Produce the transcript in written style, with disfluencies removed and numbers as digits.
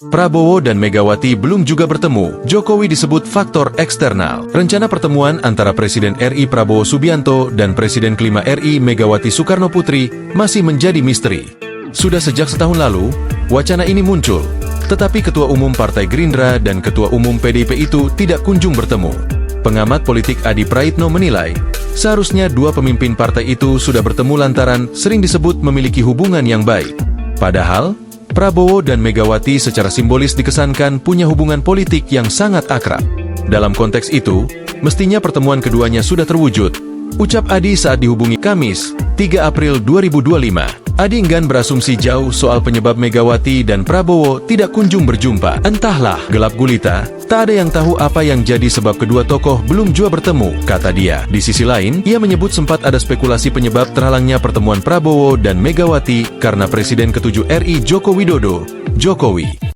Prabowo dan Megawati belum juga bertemu. Jokowi disebut faktor eksternal. Rencana pertemuan antara Presiden RI Prabowo Subianto dan Presiden kelima RI Megawati Soekarno Putri masih menjadi misteri. Sudah sejak setahun lalu, wacana ini muncul. Tetapi Ketua Umum Partai Gerindra dan Ketua Umum PDIP itu tidak kunjung bertemu. Pengamat politik Adi Praitno menilai, seharusnya dua pemimpin partai itu sudah bertemu lantaran sering disebut memiliki hubungan yang baik. Padahal, Prabowo dan Megawati secara simbolis dikesankan punya hubungan politik yang sangat akrab. Dalam konteks itu, mestinya pertemuan keduanya sudah terwujud. Ucap Adi saat dihubungi Kamis, 3 April 2025. Adi enggan berasumsi jauh soal penyebab Megawati dan Prabowo tidak kunjung berjumpa. Entahlah, gelap gulita, tak ada yang tahu apa yang jadi sebab kedua tokoh belum jua bertemu, kata dia. Di sisi lain, ia menyebut sempat ada spekulasi penyebab terhalangnya pertemuan Prabowo dan Megawati karena Presiden ke-7 RI Joko Widodo, Jokowi.